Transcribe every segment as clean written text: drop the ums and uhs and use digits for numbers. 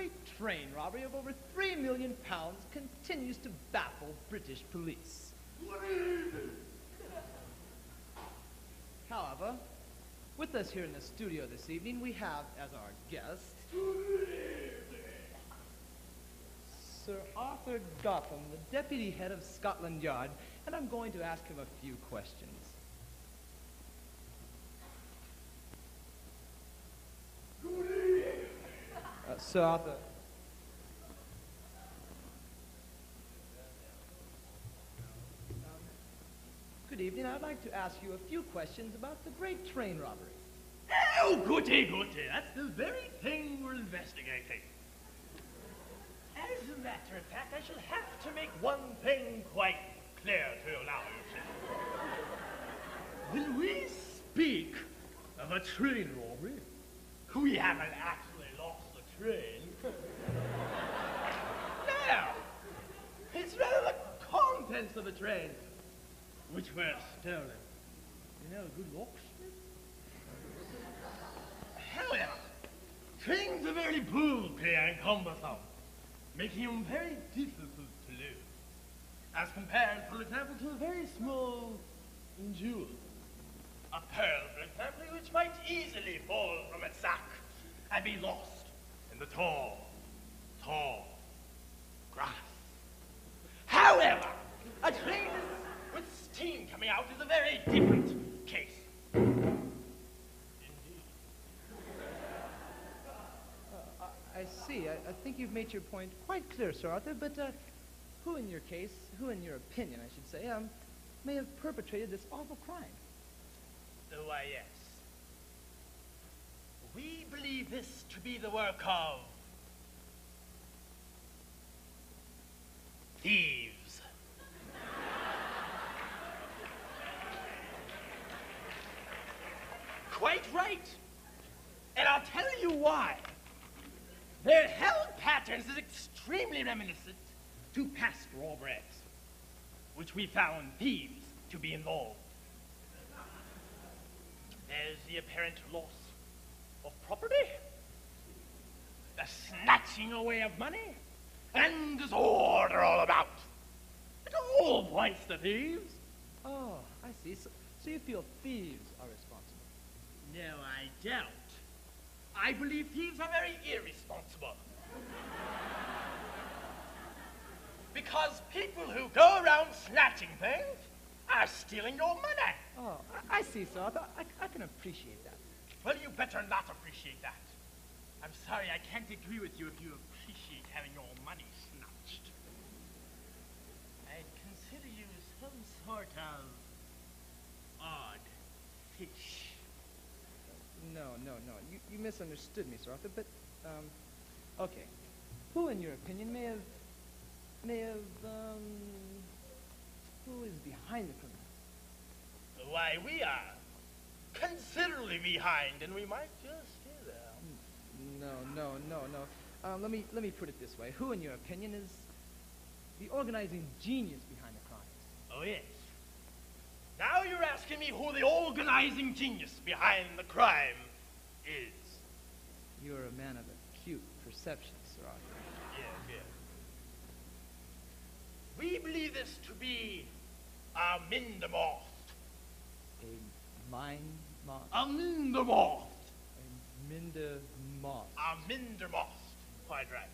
great train robbery of over £3 million continues to baffle British police. However, with us here in the studio this evening, we have as our guest Sir Arthur Gotham, the deputy head of Scotland Yard, and I'm going to ask him a few questions. Sir Arthur. Good evening. I'd like to ask you a few questions about the great train robbery. Oh, goody, goody. That's the very thing we're investigating. As a matter of fact, I shall have to make one thing quite clear to you now, you see. When we speak of a train robbery, we haven't actually lost the train. No! It's rather the contents of the train which were stolen. You know, good locksmith? However, trains are very bulky and cumbersome, making them very difficult to lose, as compared, for example, to a very small jewel. A pearl, for example, which might easily fall from its sack and be lost in the tall, tall grass. However, a train with steam coming out is a very different case. I see. I think you've made your point quite clear, Sir Arthur, but who in your case, who in your opinion, I should say, may have perpetrated this awful crime? Why, yes. We believe this to be the work of thieves. Quite right. And I'll tell you why. Their held patterns is extremely reminiscent to past robberies, which we found thieves to be involved. There's the apparent loss of property, the snatching away of money, and disorder all about. It all points to thieves. Oh, I see. So you feel thieves are responsible? No, I don't. I believe thieves are very irresponsible. Because people who go around snatching things are stealing your money. Oh, I see, Sir Arthur. I can appreciate that. Well, you better not appreciate that. I'm sorry, I can't agree with you if you appreciate having your money snatched. I'd consider you some sort of odd fish. No. You misunderstood me, Sir Arthur, but, okay. Who, in your opinion, may have, who is behind the criminal? Why, we are considerably behind, and we might just stay there. No. Let me put it this way. Who, in your opinion, is the organizing genius behind the crimes? Oh, yes. Now you're asking me who the organizing genius behind the crime is. You're a man of acute perception, Sir Arthur. Yes. We believe this to be a Mindermost. A mind moth? A Mindermost. A Mindermost. A Mindermost. Quite right.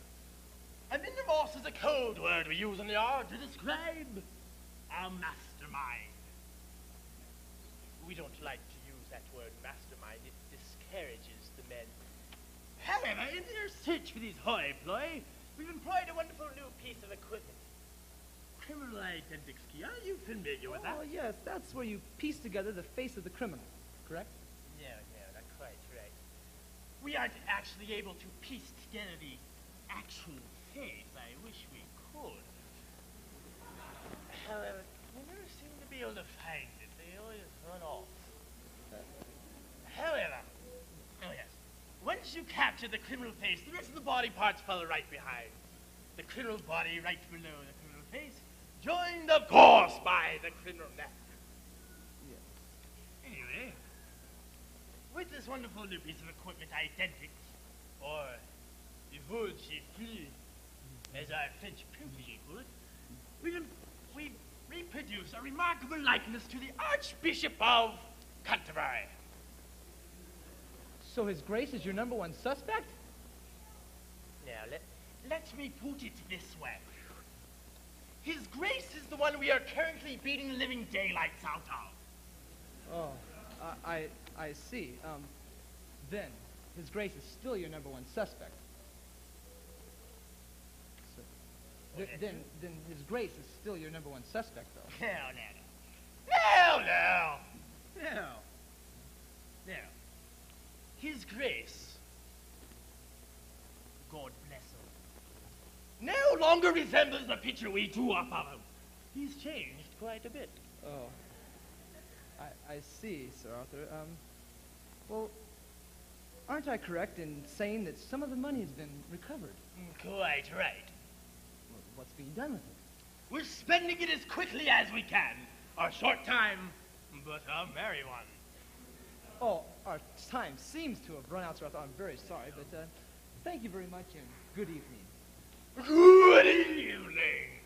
A Mindermost is a code word we use in the yard to describe a mastermind. We don't like to use that word mastermind. It discourages the men. However, in their search for these hoi polloi, we've employed a wonderful new piece of equipment. Criminal identity key. Are you familiar with that? Oh, yes. That's where you piece together the face of the criminal, correct? No, not quite right. We aren't actually able to piece together the actual face. I wish we could. However, we never seem to be able to find it. They always run off. However, oh yes, once you capture the criminal face, the rest of the body parts follow right behind. The criminal body right below the criminal face, joined, of course, by the criminal neck. Yes. Anyway, with this wonderful new piece of equipment, identics, or Behold, Chief Flea, as our French protege would, we reproduce a remarkable likeness to the Archbishop of Canterbury. So His Grace is your number one suspect? Now, let me put it this way. His Grace is the one we are currently beating the living daylights out of. Oh, I see. Then His Grace is still your number one suspect. So, then His Grace is still your number one suspect, though. No. His Grace, God bless him, no longer resembles the picture we drew up of him. He's changed quite a bit. Oh, I see, Sir Arthur. Well, aren't I correct in saying that some of the money has been recovered? Quite right. Well, what's being done with it? We're spending it as quickly as we can. A short time, but a merry one. Oh, our time seems to have run out, Sir Arthur. I'm very sorry, but thank you very much and good evening. Good evening.